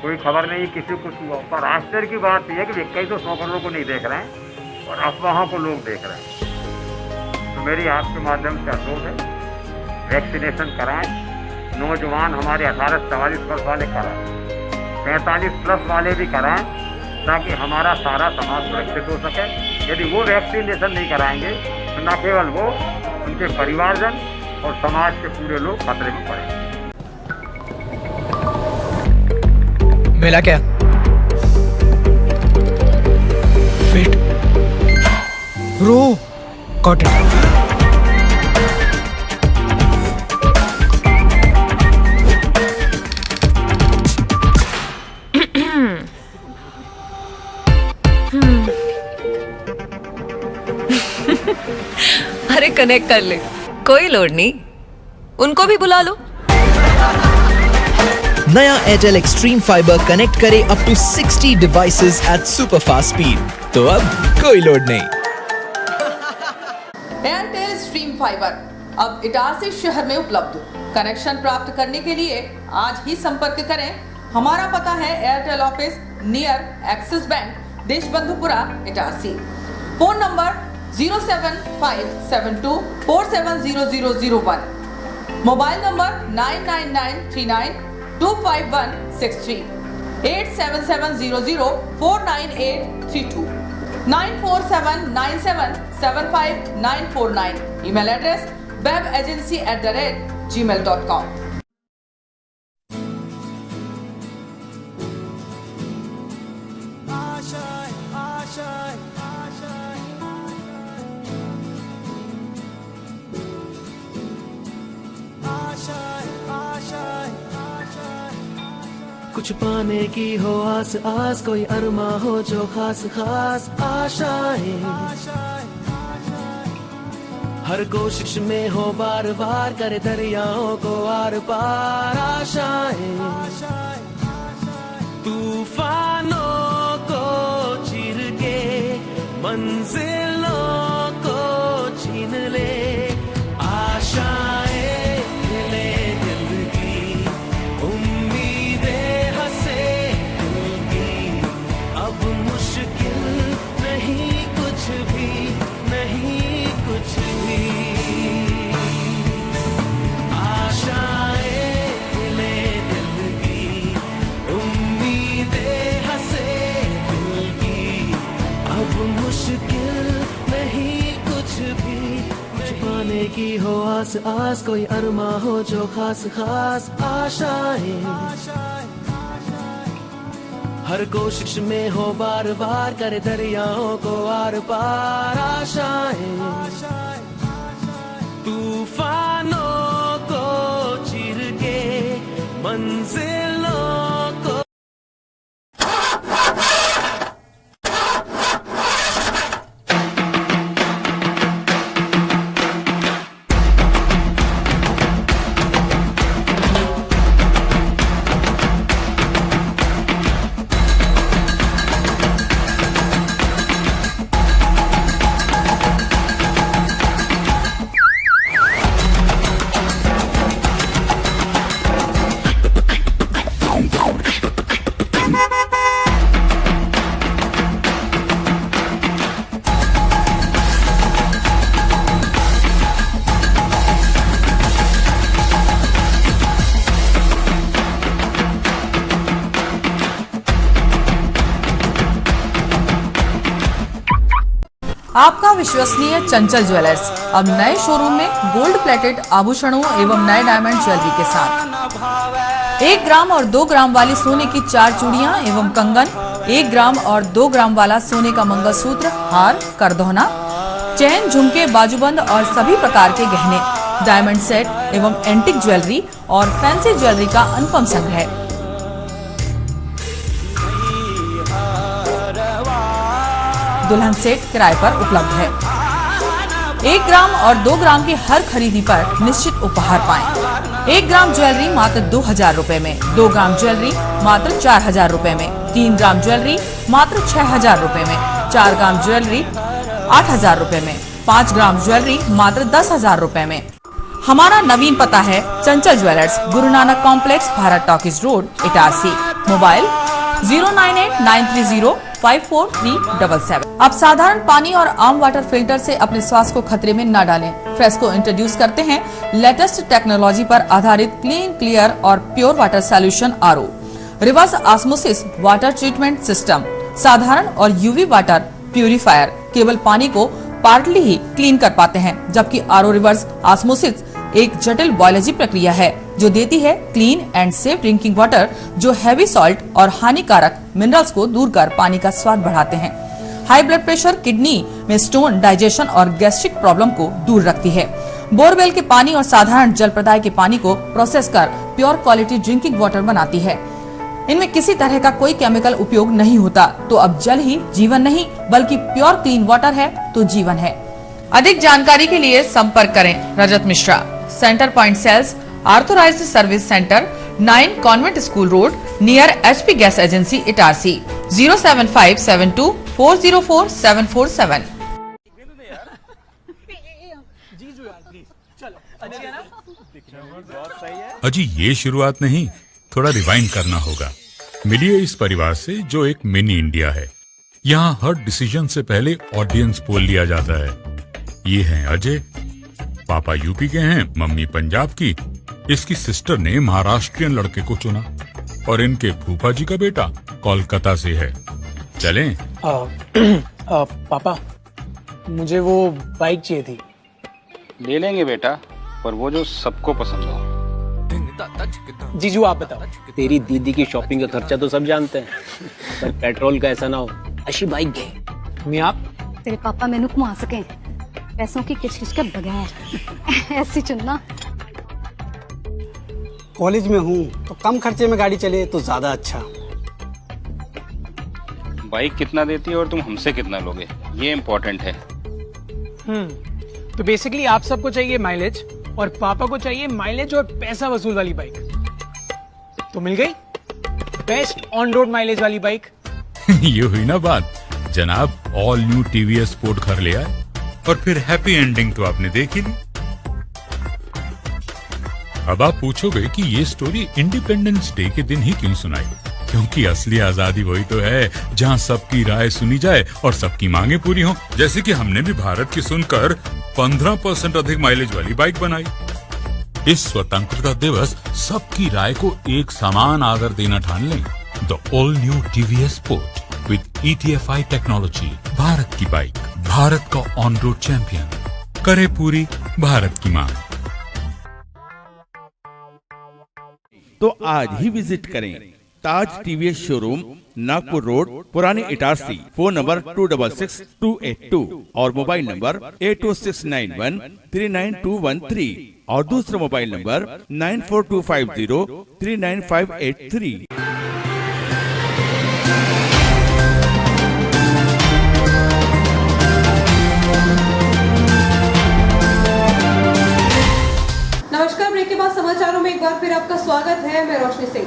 कोई खबर नहीं किसी को हुआ, पर आश्चर्य की बात यह है कि 21 तो 100 करोड़ को नहीं देख रहे हैं और अफवाहों को लोग देख रहे हैं। तो मेरी आपके माध्यम से अनुरोध है, वैक्सीनेशन कराएं। नौजवान हमारे 18 से 44 वर्ष वाले कराएं, 45 प्लस वाले भी कराएं, ताकि हमारा सारा समाज सुरक्षित हो सके। यदि वो वैक्सीनेशन नहीं कराएंगे तो न केवल वो, उनके परिवारजन और समाज के पूरे लोग खतरे में पड़ेंगे। मिला क्या? वेट, रो, गॉट इट। अरे कनेक्ट कर ले, कोई लोड नहीं, उनको भी बुला लो। नया एयरटेल एक्सट्रीम फाइबर कनेक्ट करे up to 60 devices at super fast speed, तो अब कोई लोड नहीं। एयरटेल स्ट्रीम फाइबर अब इटारसी शहर में उपलब्ध। कनेक्शन प्राप्त करने के लिए आज ही संपर्क करें। हमारा पता है Airtel office near Axis bank, Deshbandhupura, Itarsi. Phone number 07572470001, mobile number 9993925163, 8770049832, 9479775949, email address webagency@gmail.com। कुछ पाने की हो आस आस, कोई अरमा हो जो खास खास आशाएं, हर कोशिश में हो बार बार, करे दरियाओं को आर पार आशाएं, तूफानों को चीर के मंजिलों को छीन ले आशाएं, ले दिल की उम्मीदें हंसे दिल की, अब मुश्किल नहीं कुछ भी, नहीं कुछ भी, आशाएं ले दिल की उम्मीदें हंसे दिल की, अब मुश्किल नहीं कुछ भी, छुपाने की हो आस आस, कोई अरमा हो जो खास खास आशाएं, हर कोशिश में हो बार बार, करे दरियाओं को आर पार आशाएं, तूफानों को चीर के मंजिलों को। आपका विश्वसनीय चंचल ज्वेलर्स अब नए शोरूम में गोल्ड प्लेटेड आभूषणों एवं नए डायमंड ज्वेलरी के साथ। 1 ग्राम और 2 ग्राम वाली सोने की 4 चूड़ियां एवं कंगन, 1 ग्राम और 2 ग्राम वाला सोने का मंगलसूत्र, हार, करदौना, चैन, झुमके, बाजूबंद और सभी प्रकार के गहने, डायमंड सेट एवं एंटिक ज्वेलरी और फैंसी ज्वेलरी का अनुपम संग्रह। दुल्हन सेट किराए पर उपलब्ध है। 1 ग्राम और 2 ग्राम की हर खरीदी पर निश्चित उपहार पाएं। 1 ग्राम ज्वेलरी मात्र 2000 रुपए में, 2 ग्राम ज्वेलरी मात्र 4000 रुपए में, 3 ग्राम ज्वेलरी मात्र 6000 रुपए में, 4 ग्राम ज्वेलरी 8000 रुपए में, 5 ग्राम ज्वेलरी मात्र 10,000 रुपए में। हमारा नवीन पता है चंचल jewellers, Guru Nanak complex, Bharat talkies road, Itarsi. Mobile 09893054377। अब साधारण पानी और आम वाटर फिल्टर से अपने स्वास्थ्य को खतरे में न डालें। फ्रेस्को इंट्रोड्यूस करते हैं लेटेस्ट टेक्नोलॉजी पर आधारित क्लीन, क्लियर और pure water solution RO, reverse osmosis water treatment system, साधारण और यूवी वाटर प्यूरिफायर केवल पानी को पार्टली ही क्लीन कर पाते हैं, जबकि आरओ रिवर्स ऑस्मोसिस एक जटिल बायोलॉजी प्रक्रिया है जो देती है clean and safe drinking water, जो हैवी सॉल्ट और हानिकारक मिनरल्स को दूर कर पानी का स्वाद बढ़ाते हैं। हाई ब्लड प्रेशर, किडनी में स्टोन, डाइजेशन और गैस्ट्रिक प्रॉब्लम को दूर रखती है। बोरवेल के पानी और साधारण जल प्रदाय के पानी को प्रोसेस कर प्योर क्वालिटी ड्रिंकिंग वाटर बनाती है। इनमें किसी तरह का कोई केमिकल उपयोग नहीं होता। तो अब जल ही जीवन नहीं बल्कि प्योर क्लीन वाटर है तो जीवन है। अधिक जानकारी के लिए संपर्क करें Rajat Mishra, centre point sales, authorised service centre, 9 convent school road, near HP gas agency, Itarsi. 07572404747। अजी ये शुरुआत नहीं, थोड़ा रिवाइंड करना होगा। मिलिए इस परिवार से जो एक मिनी इंडिया है। यहाँ हर डिसीजन से पहले ऑडियंस पोल लिया जाता है। ये हैं अजय, पापा यूपी के हैं, मम्मी पंजाब की। इसकी सिस्टर ने महाराष्ट्रियन लड़के को चुना और इनके फूफा जी का बेटा कोलकाता से है। चलें? पापा मुझे वो बाइक चाहिए थी। ले लेंगे बेटा, पर वो जो सबको पसंद हो। जीजू आप बताओ। तेरी दीदी की शॉपिंग का खर्चा तो सब जानते हैं, पर पेट्रोल का ऐसा ना हो। अच्छी बाइक है। मैं आप तेरे पापा मैंने घुमा सके पैसों की किचकिच के बगैर ऐसी चुनना। कॉलेज में हूँ तो कम खर्चे में गाड़ी चले तो ज्यादा अच्छा। बाइक कितना देती है और तुम हमसे कितना लोगे, ये इम्पोर्टेंट है। तो बेसिकली आप सबको चाहिए माइलेज और पापा को चाहिए माइलेज और पैसा वसूल वाली बाइक। तो मिल गई बेस्ट ऑन रोड माइलेज वाली बाइक। ये हुई ना बात। जनाब ऑल न्यू TVS स्पोर्ट घर ले आए और फिर हैप्पी एंडिंग तो आपने देखी ली। अब आप पूछोगे कि ये स्टोरी इंडिपेंडेंस डे के दिन ही क्यों सुनाई, क्योंकि असली आजादी वही तो है जहां सबकी राय सुनी जाए और सबकी मांगे पूरी हो। जैसे कि हमने भी भारत की सुनकर 15% अधिक माइलेज वाली बाइक बनाई। इस स्वतंत्रता दिवस सबकी राय को एक समान आदर देना ठान लें। The all new TVS sport with ETFI technology, Bharat की बाइक, भारत का ऑन रोड चैंपियन, करे पूरी भारत की मांग। तो आज ही विजिट करें ताज TVS शोरूम, नागपुर रोड, पुराने इटारसी। फोन नंबर 266282 और मोबाइल नंबर 80691399213 और दूसरा मोबाइल नंबर 9425039583। नमस्कार, ब्रेक के बाद समाचारों में एक बार फिर आपका स्वागत है। मैं रोशनी सिंह।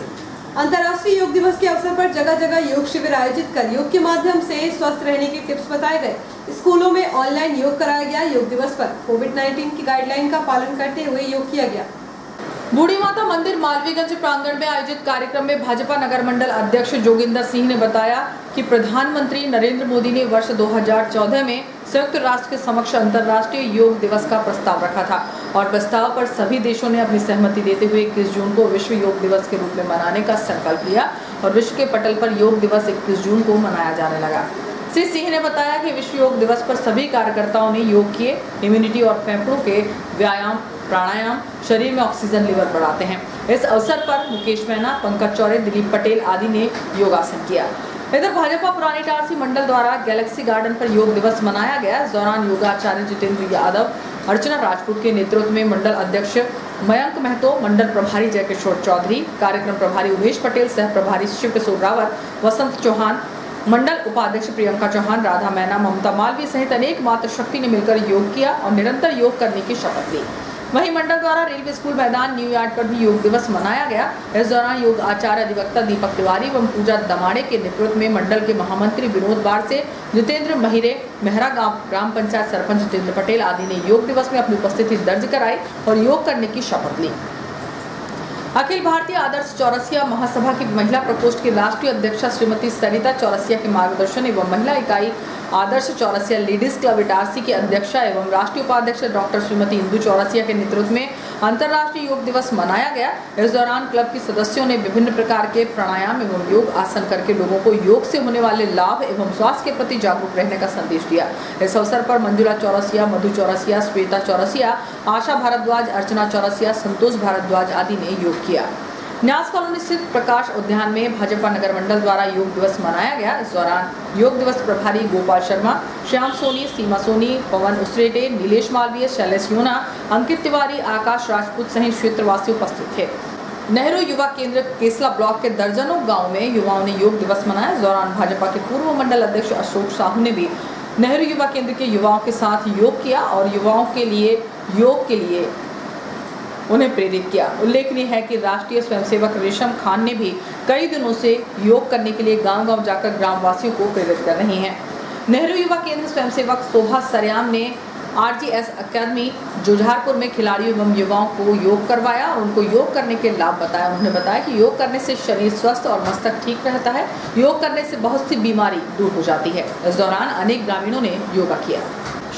अंतर्राष्ट्रीय योग दिवस के अवसर पर जगह जगह योग शिविर आयोजित कर योग के माध्यम से स्वस्थ रहने के टिप्स बताए गए। स्कूलों में ऑनलाइन योग कराया गया। योग दिवस पर कोविड-19 की गाइडलाइन का पालन करते हुए योग किया गया। बूढ़ी माता मंदिर मालवीगंज प्रांगण में आयोजित कार्यक्रम में भाजपा नगर मंडल अध्यक्ष जोगिंदर सिंह ने बताया कि प्रधानमंत्री नरेंद्र मोदी ने वर्ष 2014 में संयुक्त राष्ट्र के समक्ष अंतर्राष्ट्रीय योग दिवस का प्रस्ताव रखा था और प्रस्ताव पर सभी देशों ने अपनी सहमति देते हुए 21 जून को विश्व योग दिवस के रूप में मनाने का संकल्प लिया और विश्व के पटल पर योग दिवस 21 जून को मनाया जाने लगा। श्री सिंह ने बताया कि विश्व योग दिवस पर सभी कार्यकर्ताओं ने योग किए। इम्यूनिटी और फेफड़ों के व्यायाम, प्राणायाम शरीर में ऑक्सीजन लेवल बढ़ाते हैं। इस अवसर पर मुकेश मैना, पंकज चौरे, दिलीप पटेल आदि ने योगासन किया। इधर भाजपा पुरानी इटारसी मंडल द्वारा गैलेक्सी गार्डन पर योग दिवस मनाया गया। इस दौरान योगाचार्य जितेंद्र यादव, अर्चना राजपूत के नेतृत्व में मंडल अध्यक्ष मयंक महतो, मंडल प्रभारी जयकिशोर चौधरी, कार्यक्रम प्रभारी उमेश पटेल, सह प्रभारी शिव किशोर रावत, वसंत चौहान, मंडल उपाध्यक्ष प्रियंका चौहान, राधा मैना, ममता मालवीय सहित अनेक मातृशक्ति ने मिलकर योग किया और निरंतर योग करने की शपथ ली। वहीं मंडल द्वारा रेलवे स्कूल मैदान न्यू यार्ड पर भी योग दिवस मनाया गया। इस दौरान योग आचार्य अधिवक्ता दीपक तिवारी एवं पूजा दमाड़े के नेतृत्व में मंडल के महामंत्री विनोद बारसे, जितेंद्र महिरे, मेहरा गांव ग्राम पंचायत सरपंच जितेंद्र पटेल आदि ने योग दिवस में अपनी उपस्थिति दर्ज कराई और योग करने की शपथ ली। अखिल भारतीय आदर्श चौरसिया महासभा की महिला प्रकोष्ठ की राष्ट्रीय अध्यक्षा श्रीमती सरिता चौरसिया के मार्गदर्शन एवं महिला इकाई आदर्श चौरसिया लेडीज क्लब इटारसी की अध्यक्षा एवं राष्ट्रीय उपाध्यक्ष डॉक्टर श्रीमती इंदु चौरसिया के नेतृत्व में अंतर्राष्ट्रीय योग दिवस मनाया गया। इस दौरान क्लब की सदस्यों ने विभिन्न प्रकार के प्राणायाम एवं योग आसन करके लोगों को योग से होने वाले लाभ एवं स्वास्थ्य के प्रति जागरूक रहने का संदेश दिया। इस अवसर पर मंजुला चौरसिया, मधु चौरसिया, श्वेता चौरसिया, आशा भारद्वाज, अर्चना चौरसिया, संतोष भारद्वाज आदि ने योग किया। न्यास कॉलोनी स्थित प्रकाश उद्यान में भाजपा नगर मंडल द्वारा योग दिवस मनाया गया। इस दौरान योग दिवस प्रभारी गोपाल शर्मा, श्याम सोनी, सीमा सोनी, पवन उसरेटे, नीलेश मालवीय, शैलेश योना, अंकित तिवारी, आकाश राजपूत सहित क्षेत्रवासी उपस्थित थे। नेहरू युवा केंद्र केसला ब्लॉक के दर्जनों गाँव में युवाओं ने योग दिवस मनाया। इस दौरान भाजपा के पूर्व मंडल अध्यक्ष अशोक साहू ने भी नेहरू युवा केंद्र के युवाओं के साथ योग किया और युवाओं के लिए योग के लिए उन्हें प्रेरित किया। उल्लेखनीय है कि राष्ट्रीय स्वयंसेवक रेशम खान ने भी कई दिनों से योग करने के लिए गांव-गांव जाकर ग्रामवासियों को प्रेरित कर रही हैं। नेहरू युवा केंद्र स्वयंसेवक शोभा सरयाम ने RGS अकादमी जुझारपुर में खिलाड़ियों एवं युवाओं को योग करवाया और उनको योग करने के लाभ बताया। उन्होंने बताया कि योग करने से शरीर स्वस्थ और मस्तक ठीक रहता है। योग करने से बहुत सी बीमारी दूर हो जाती है। इस दौरान अनेक ग्रामीणों ने योगा किया।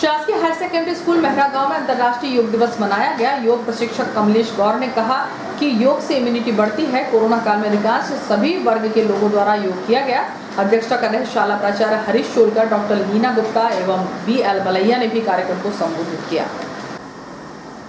शासकीय हायर सेकेंडरी स्कूल मेहरा गांव में अंतर्राष्ट्रीय योग दिवस मनाया गया। योग प्रशिक्षक कमलेश गौर ने कहा कि योग से इम्यूनिटी बढ़ती है। कोरोना काल में अधिकांश सभी वर्ग के लोगों द्वारा योग किया गया। अध्यक्षता कर रहे शाला प्राचार्य हरीश शोलकर, डॉक्टर लीना गुप्ता एवं BL मलैया ने भी कार्यक्रम को संबोधित किया।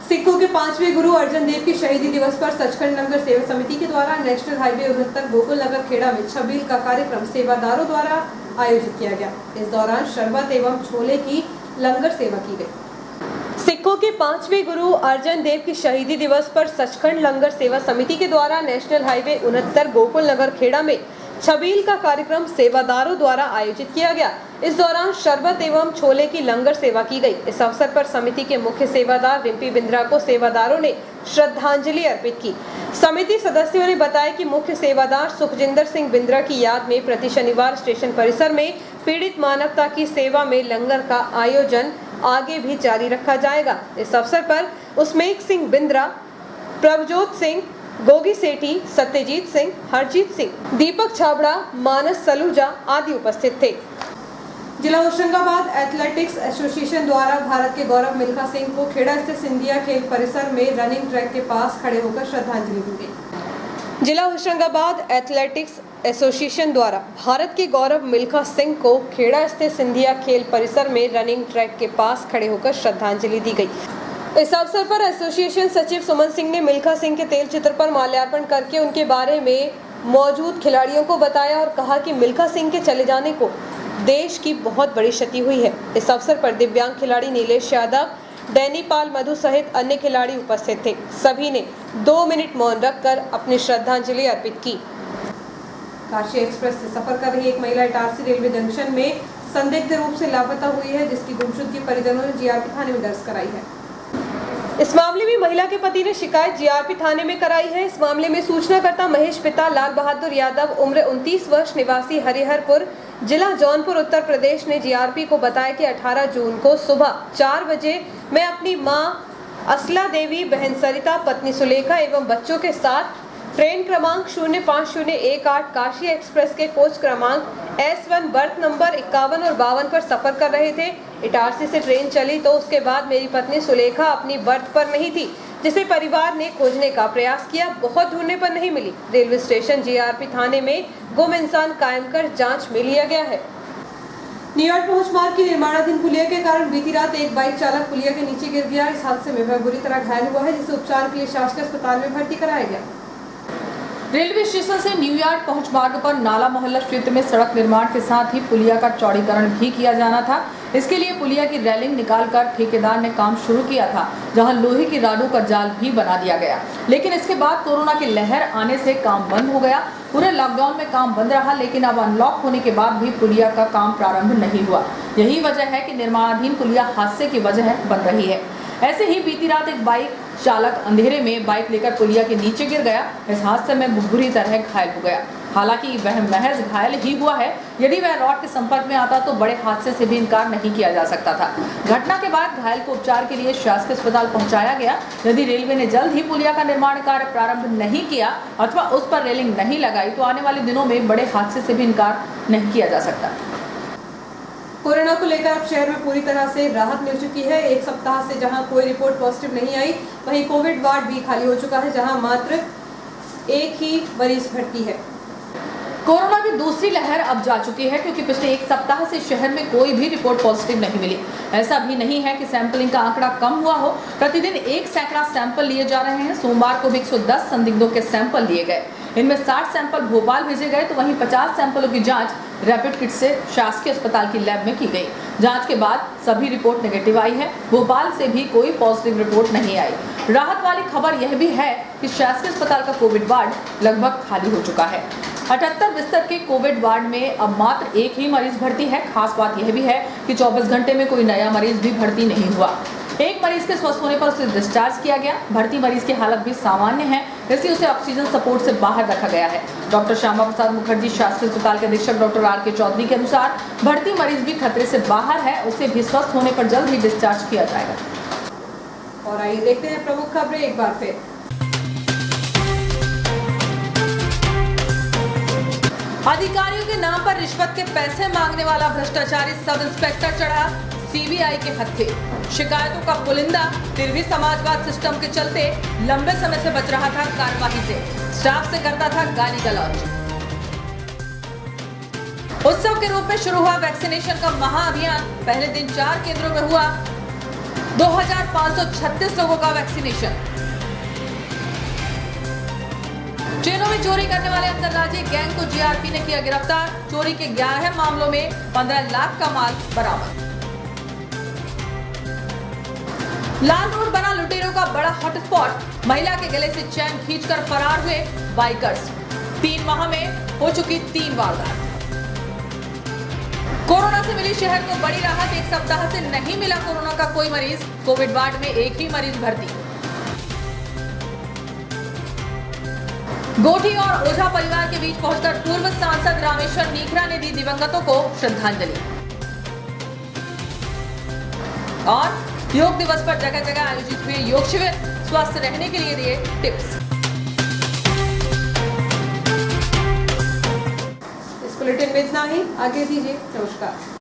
सिखों के 5वें गुरु अर्जन देव की शहीदी दिवस पर सचखंड लंगर सेवा समिति के द्वारा नेशनल हाईवे 69 गोकुल नगर खेड़ा में छबील का कार्यक्रम सेवादारों द्वारा आयोजित किया गया। इस दौरान शरबत एवं छोले की लंगर सेवा की गई। सिखों के 5वें गुरु अर्जन देव की शहीदी दिवस पर सचखंड लंगर सेवा समिति के द्वारा नेशनल हाईवे 69 गोकुल नगर खेड़ा में छबील का कार्यक्रम सेवादारों द्वारा आयोजित किया गया। इस दौरान शरबत एवं छोले की लंगर सेवा की गई। इस अवसर पर समिति के मुख्य सेवादार रिम्पी बिंद्रा को सेवादारों ने श्रद्धांजलि अर्पित की। समिति सदस्यों ने बताया कि मुख्य सेवादार सुखजिंदर सिंह बिंद्रा की याद में प्रति शनिवार स्टेशन परिसर में पीड़ित मानवता की सेवा में लंगर का आयोजन आगे भी जारी रखा जाएगा। इस अवसर पर उस्मेक सिंह बिंद्रा, प्रभजोत सिंह, गोगी सेठी, सत्यजीत सिंह, हरजीत सिंह, दीपक छाबड़ा, मानस सलूजा आदि उपस्थित थे। जिला होशंगाबाद एथलेटिक्स एसोसिएशन द्वारा भारत के गौरव मिल्खा सिंह को खेड़ा स्थित सिंधिया खेल परिसर में रनिंग ट्रैक के पास खड़े होकर श्रद्धांजलि दी गई। जिला होशंगाबाद एथलेटिक्स एसोसिएशन द्वारा भारत के गौरव मिल्खा सिंह को खेड़ा स्थित सिंधिया खेल परिसर में रनिंग ट्रैक के पास खड़े होकर श्रद्धांजलि दी गई। इस अवसर पर एसोसिएशन सचिव सुमन सिंह ने मिल्खा सिंह के तेल चित्र पर माल्यार्पण करके उनके बारे में मौजूद खिलाड़ियों को बताया और कहा कि मिल्खा सिंह के चले जाने को देश की बहुत बड़ी क्षति हुई है। इस अवसर पर दिव्यांग खिलाड़ी नीलेश यादव, डैनी पाल मधु सहित अन्य खिलाड़ी उपस्थित थे। सभी ने 2 मिनट मौन रखकर अपनी श्रद्धांजलि अर्पित की। काशी एक्सप्रेस से सफर कर रही एक महिला इटारसी रेलवे जंक्शन में संदिग्ध रूप से लापता हुई है, जिसकी गुमशुदगी परिजनों ने जीआरपी थाने में दर्ज कराई है। इस मामले में महिला के पति ने शिकायत जीआरपी थाने में कराई है। इस मामले में सूचनाकर्ता महेश पिता लाल बहादुर यादव उम्र 29 वर्ष निवासी हरिहरपुर जिला जौनपुर उत्तर प्रदेश ने जीआरपी को बताया कि 18 जून को सुबह 4 बजे मैं अपनी मां असला देवी, बहन सरिता, पत्नी सुलेखा एवं बच्चों के साथ ट्रेन क्रमांक 05018 काशी एक्सप्रेस के कोच क्रमांक S1 बर्थ नंबर 51 और 52 पर सफर कर रहे थे। इटारसी से ट्रेन चली तो उसके बाद मेरी पत्नी सुलेखा अपनी बर्थ पर नहीं थी, जिसे परिवार ने खोजने का प्रयास किया। बहुत ढूंढने पर नहीं मिली। रेलवे स्टेशन जीआरपी थाने में गुम इंसान कायम कर जांच में लिया गया है। न्यूयॉर्क पहुंच मार्ग की निर्माणाधीन पुलिया के कारण बीती रात एक बाइक चालक पुलिया के नीचे गिर गया। इस हादसे में वह बुरी तरह घायल हुआ है, जिसे उपचार के लिए शासकीय अस्पताल में भर्ती कराया गया। रेलवे स्टेशन से न्यूयॉर्क पहुंच मार्ग पर नाला मोहल्ला क्षेत्र में सड़क निर्माण के साथ ही पुलिया का चौड़ीकरण भी किया जाना था। इसके लिए पुलिया की रेलिंग निकालकर ठेकेदार ने काम शुरू किया था, जहां लोहे की राडों का जाल भी बना दिया गया। लेकिन इसके बाद कोरोना की लहर आने से काम बंद हो गया। पूरे लॉकडाउन में काम बंद रहा, लेकिन अब अनलॉक होने के बाद भी पुलिया का काम प्रारंभ नहीं हुआ। यही वजह है कि निर्माणाधीन पुलिया हादसे की वजह बन रही है। ऐसे ही बीती रात एक बाइक चालक अंधेरे में बाइक लेकर पुलिया के नीचे गिर गया। इस हादसे में बुरी तरह घायल हो गया। हालांकि वह महज घायल ही हुआ है। यदि वह रॉड के संपर्क में आता तो बड़े हादसे से भी इनकार नहीं किया जा सकता था। घटना के बाद घायल को उपचार के लिए शासकीय अस्पताल पहुंचाया गया। यदि रेलवे ने जल्द ही पुलिया का निर्माण कार्य प्रारंभ नहीं किया अथवा उस पर रेलिंग नहीं लगाई तो आने वाले दिनों में बड़े हादसे से भी इनकार नहीं किया जा सकता। कोरोना को लेकर अब शहर में पूरी तरह से राहत मिल चुकी है। एक सप्ताह से जहां कोई रिपोर्ट पॉजिटिव नहीं आई, वहीं कोविड वार्ड भी खाली हो चुका है, जहां मात्र एक ही मरीज भर्ती है। कोरोना की दूसरी लहर अब जा चुकी है, क्योंकि पिछले एक सप्ताह से शहर में कोई भी रिपोर्ट पॉजिटिव नहीं मिली। ऐसा भी नहीं है कि सैंपलिंग का आंकड़ा कम हुआ हो। प्रतिदिन 1 सैकड़ा सैंपल लिए जा रहे हैं। सोमवार को भी 110 संदिग्धों के सैंपल लिए गए। इनमें 60 सैंपल भोपाल भेजे गए तो वहीं 50 सैंपलों की जांच रैपिड किट से शासकीय अस्पताल की लैब में की गई। जांच के बाद सभी रिपोर्ट नेगेटिव आई है। भोपाल से भी कोई पॉजिटिव रिपोर्ट नहीं आई। राहत वाली खबर यह भी है कि शासकीय अस्पताल का कोविड वार्ड लगभग खाली हो चुका है। 78 बिस्तर के कोविड वार्ड में अब मात्र एक ही मरीज भर्ती है। खास बात यह भी है कि 24 घंटे में कोई नया मरीज भी भर्ती नहीं हुआ। एक मरीज के स्वस्थ होने पर उसे डिस्चार्ज किया गया। भर्ती मरीज की हालत भी सामान्य है, इसलिए उसे ऑक्सीजन सपोर्ट से बाहर रखा गया है। डॉक्टर श्यामा प्रसाद मुखर्जी शासकीय अस्पताल के अधीक्षक डॉक्टर RK चौधरी के अनुसार भर्ती मरीज भी खतरे से बाहर है, उसे भी स्वस्थ होने पर जल्द ही डिस्चार्ज किया जाएगा। और आइए देखते हैं प्रमुख खबरें एक बार फिर। अधिकारियों के नाम पर रिश्वत के पैसे मांगने वाला भ्रष्टाचारी सब इंस्पेक्टर चढ़ा CBI के हत्थे। शिकायतों का पुलिंदा। फिर भी समाजवाद सिस्टम के चलते लंबे समय से बच रहा था कार्यवाही से। स्टाफ से करता था गाली गलौज। उत्सव के रूप में शुरू हुआ वैक्सीनेशन का महाअभियान। पहले दिन 4 केंद्रों में हुआ 2536 लोगों का वैक्सीनेशन। ट्रेनों में चोरी करने वाले अंतर्राज्यीय गैंग को GRP ने किया गिरफ्तार। चोरी के 11 मामलों में 15 लाख का माल बरामद। लाल रोड बना लुटेरों का बड़ा हॉटस्पॉट। महिला के गले से चैन खींचकर फरार हुए बाइकर्स। 3 माह में हो चुकी 3 वारदात। कोरोना से मिली शहर को बड़ी राहत। एक सप्ताह से नहीं मिला कोरोना का कोई मरीज। कोविड वार्ड में एक ही मरीज भर्ती। गोठी और ओझा परिवार के बीच पहुंचकर पूर्व सांसद रामेश्वर नीखरा ने दी दिवंगतों को श्रद्धांजलि। और योग दिवस पर जगह जगह आयोजित हुए योग शिविर। स्वस्थ रहने के लिए दिए टिप्स। इस बुलेटिन में इतना ही। आगे दीजिए। नमस्कार।